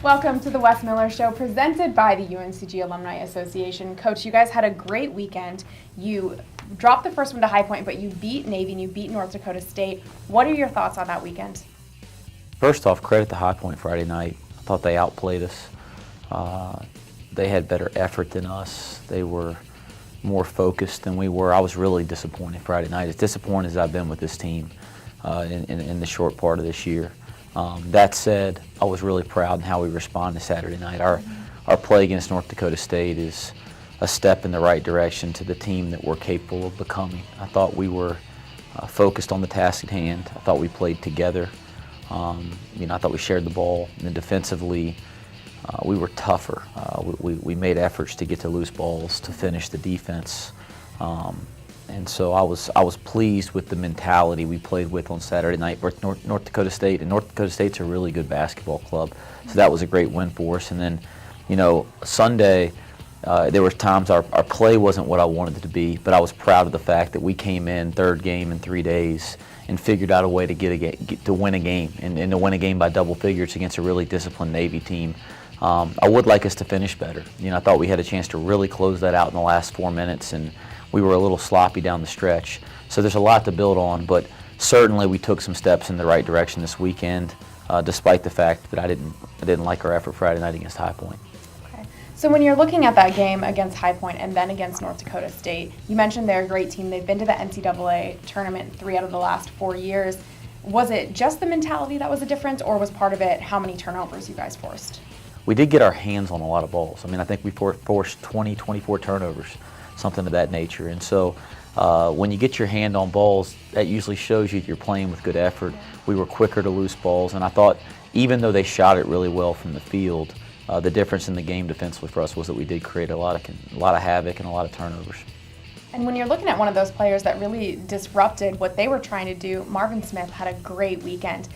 Welcome to the Wes Miller Show, presented by the UNCG Alumni Association. Coach, you guys had a great weekend. You dropped the first one to High Point, but you beat Navy and you beat North Dakota State. What are your thoughts on that weekend? First off, credit to High Point Friday night. I thought they outplayed us. They had better effort than us. They were more focused than we were. I was really disappointed Friday night, as disappointed as I've been with this team in the short part of this year. That said, I was really proud in how we responded Saturday night. Our play against North Dakota State is a step in the right direction to the team that we're capable of becoming. I thought we were focused on the task at hand. I thought we played together. I thought we shared the ball. And then defensively, we were tougher. We made efforts to get to loose balls, to finish the defense. And so I was pleased with the mentality we played with on Saturday night with North Dakota State. And North Dakota State's a really good basketball club. So that was a great win for us. And then, Sunday, there were times our play wasn't what I wanted it to be, but I was proud of the fact that we came in third game in 3 days and figured out a way to win a game, and to win a game by double figures against a really disciplined Navy team. I would like us to finish better. I thought we had a chance to really close that out in the last 4 minutes, and we were a little sloppy down the stretch. So there's a lot to build on, but certainly we took some steps in the right direction this weekend, despite the fact that I didn't like our effort Friday night against High Point. Okay. So when you're looking at that game against High Point and then against North Dakota State, you mentioned they're a great team. They've been to the NCAA tournament 3 out of the last 4 years. Was it just the mentality that was a difference, or was part of it how many turnovers you guys forced? We did get our hands on a lot of balls. I think we forced 20, 24 turnovers, something of that nature. And so when you get your hand on balls, that usually shows you you're playing with good effort. We were quicker to loose balls, and I thought even though they shot it really well from the field, the difference in the game defensively for us was that we did create a lot of havoc and a lot of turnovers. And when you're looking at one of those players that really disrupted what they were trying to do, Marvin Smith had a great weekend.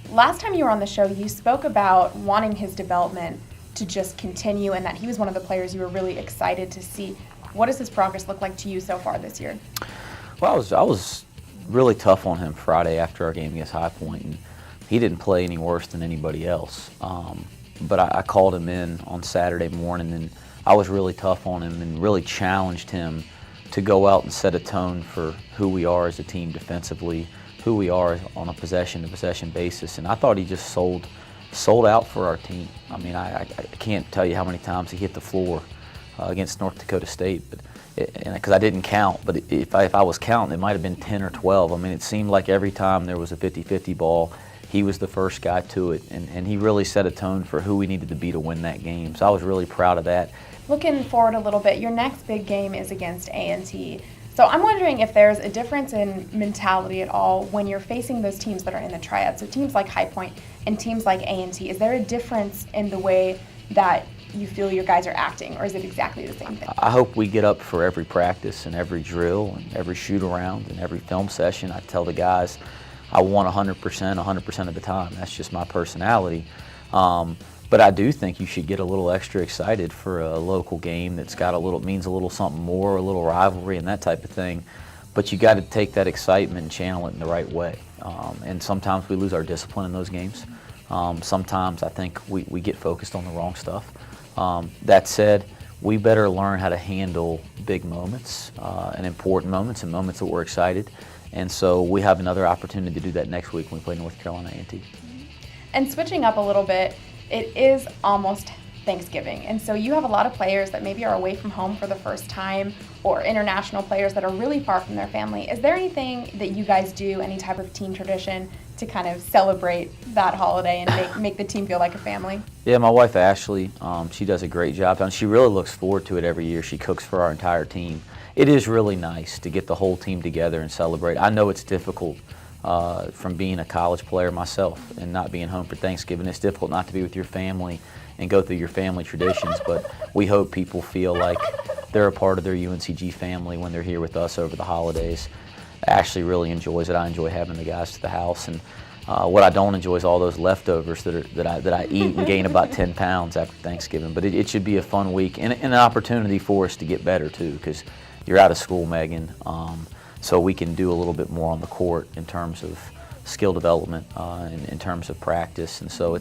Last time you were on the show, you spoke about wanting his development to just continue and that he was one of the players you were really excited to see. What does his progress look like to you so far this year? Well, I was really tough on him Friday after our game against High Point, and he didn't play any worse than anybody else. But I called him in on Saturday morning, and I was really tough on him and really challenged him to go out and set a tone for who we are as a team defensively, who we are on a possession-to-possession basis. And I thought he just sold out for our team. I can't tell you how many times he hit the floor against North Dakota State, because I didn't count. But if I was counting, it might have been 10 or 12. It seemed like every time there was a 50-50 ball, he was the first guy to it, and he really set a tone for who we needed to be to win that game. So I was really proud of that. Looking forward a little bit, your next big game is against A&T. So I'm wondering if there's a difference in mentality at all when you're facing those teams that are in the triad. So teams like High Point and teams like A&T, is there a difference in the way that you feel your guys are acting, or is it exactly the same thing? I hope we get up for every practice and every drill and every shoot around and every film session. I tell the guys I want 100% of the time. That's just my personality. But I do think you should get a little extra excited for a local game that's got means a little something more, a little rivalry and that type of thing. But you got to take that excitement and channel it in the right way. And sometimes we lose our discipline in those games. Sometimes I think we get focused on the wrong stuff. That said, we better learn how to handle big moments and important moments and moments that we're excited. And so we have another opportunity to do that next week when we play North Carolina A&T. And switching up a little bit, it is almost Thanksgiving. And so you have a lot of players that maybe are away from home for the first time, or international players that are really far from their family. Is there anything that you guys do, any type of team tradition, to kind of celebrate that holiday and make the team feel like a family? Yeah, my wife Ashley, she does a great job, and she really looks forward to it every year. She cooks for our entire team. It is really nice to get the whole team together and celebrate. I know it's difficult from being a college player myself and not being home for Thanksgiving. It's difficult not to be with your family and go through your family traditions, but we hope people feel like they're a part of their UNCG family when they're here with us over the holidays. Ashley really enjoys it. I enjoy having the guys to the house, and what I don't enjoy is all those leftovers that I eat and gain about 10 pounds after Thanksgiving. But it should be a fun week and an opportunity for us to get better too, because you're out of school, Megan, so we can do a little bit more on the court in terms of skill development, in terms of practice, and so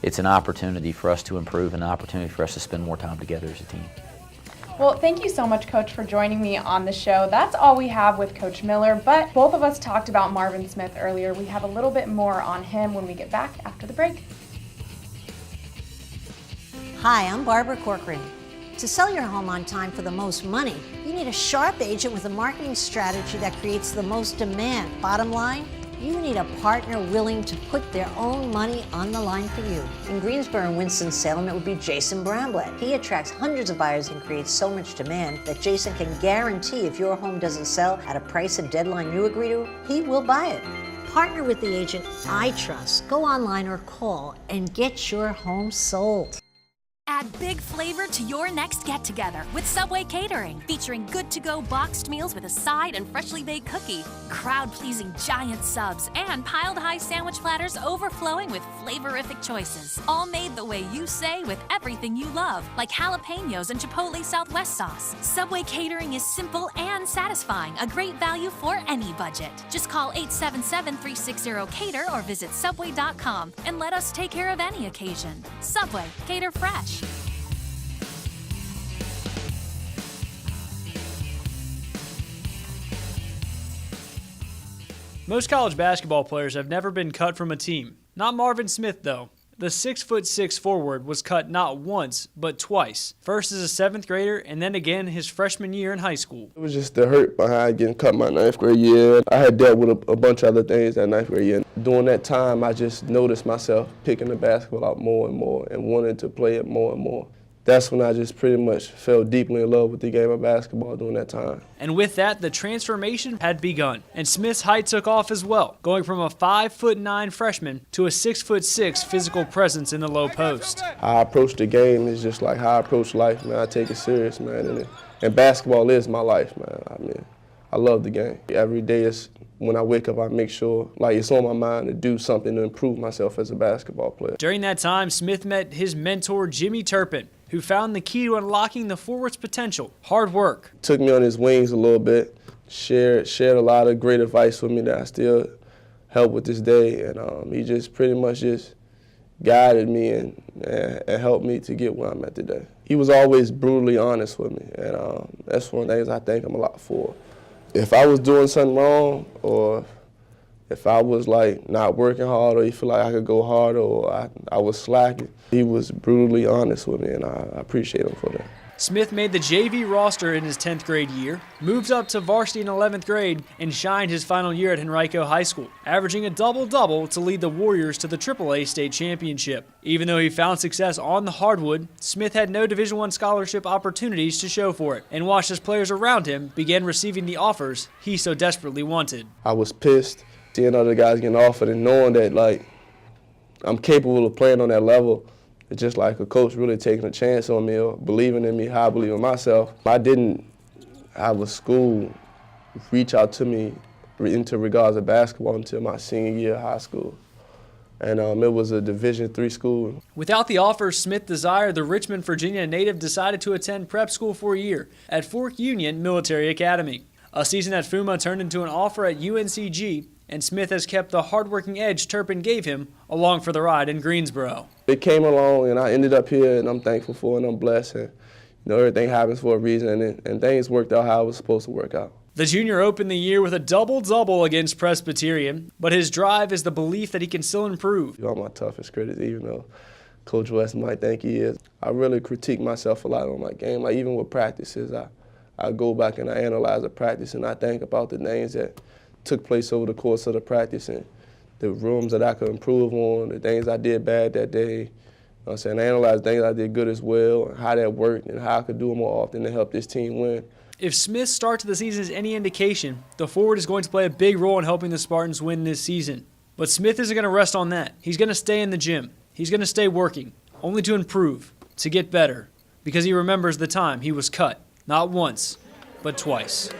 it's an opportunity for us to improve and an opportunity for us to spend more time together as a team. Well, thank you so much, Coach, for joining me on the show. That's all we have with Coach Miller, but both of us talked about Marvin Smith earlier. We have a little bit more on him when we get back after the break. Hi, I'm Barbara Corcoran. To sell your home on time for the most money, you need a sharp agent with a marketing strategy that creates the most demand. Bottom line, you need a partner willing to put their own money on the line for you. In Greensboro and Winston-Salem, it would be Jason Bramblett. He attracts hundreds of buyers and creates so much demand that Jason can guarantee if your home doesn't sell at a price and deadline you agree to, he will buy it. Partner with the agent I trust. Go online or call and get your home sold. Add big flavor to your next get-together with Subway Catering, featuring good-to-go boxed meals with a side and freshly baked cookie, crowd-pleasing giant subs, and piled-high sandwich platters overflowing with flavorific choices. All made the way you say with everything you love, like jalapenos and Chipotle Southwest sauce. Subway Catering is simple and satisfying, a great value for any budget. Just call 877-360-CATER or visit Subway.com and let us take care of any occasion. Subway, cater fresh. Most college basketball players have never been cut from a team. Not Marvin Smith, though. The 6'6" forward was cut not once, but twice. First as a 7th grader, and then again his freshman year in high school. It was just the hurt behind getting cut my 9th grade year. I had dealt with a bunch of other things that 9th grade year. During that time, I just noticed myself picking the basketball out more and more and wanting to play it more and more. That's when I just pretty much fell deeply in love with the game of basketball during that time. And with that, the transformation had begun, and Smith's height took off as well, going from a 5'9" freshman to a 6'6" physical presence in the low post. How I approach the game is just like how I approach life, man. I take it serious, man, and basketball is my life, man. I mean, I love the game. Every day when I wake up, I make sure like it's on my mind to do something to improve myself as a basketball player. During that time, Smith met his mentor, Jimmy Turpin, who found the key to unlocking the forward's potential: hard work. Took me on his wings a little bit, shared a lot of great advice with me that I still help with this day, and he just pretty much just guided me and helped me to get where I'm at today. He was always brutally honest with me, and that's one of the things I thank him a lot for. If I was doing something wrong, or if I was like not working hard, or he feel like I could go harder, or I was slacking, he was brutally honest with me, and I appreciate him for that. Smith made the JV roster in his 10th grade year, moved up to varsity in 11th grade, and shined his final year at Henrico High School, averaging a double-double to lead the Warriors to the AAA state championship. Even though he found success on the hardwood, Smith had no Division I scholarship opportunities to show for it, and watched as players around him began receiving the offers he so desperately wanted. I was pissed seeing other guys getting offered and knowing that like I'm capable of playing on that level. It's just like a coach really taking a chance on me or believing in me how I believe in myself. I didn't have a school reach out to me into regards to basketball until my senior year of high school. And it was a Division III school. Without the offers Smith desired, the Richmond, Virginia native decided to attend prep school for a year at Fork Union Military Academy. A season at FUMA turned into an offer at UNCG, and Smith has kept the hardworking edge Turpin gave him along for the ride in Greensboro. It came along, and I ended up here, and I'm thankful for it, and I'm blessed. And, everything happens for a reason, and things worked out how it was supposed to work out. The junior opened the year with a double-double against Presbyterian, but his drive is the belief that he can still improve. I'm my toughest critic, even though Coach West might think he is. I really critique myself a lot on my game. Like even with practices, I go back and I analyze the practice, and I think about the things that took place over the course of the practice and the rooms that I could improve on, the things I did bad that day. I analyze things I did good as well, and how that worked, and how I could do it more often to help this team win. If Smith's start to the season is any indication, the forward is going to play a big role in helping the Spartans win this season. But Smith isn't going to rest on that. He's going to stay in the gym. He's going to stay working, only to improve, to get better, because he remembers the time he was cut, not once, but twice.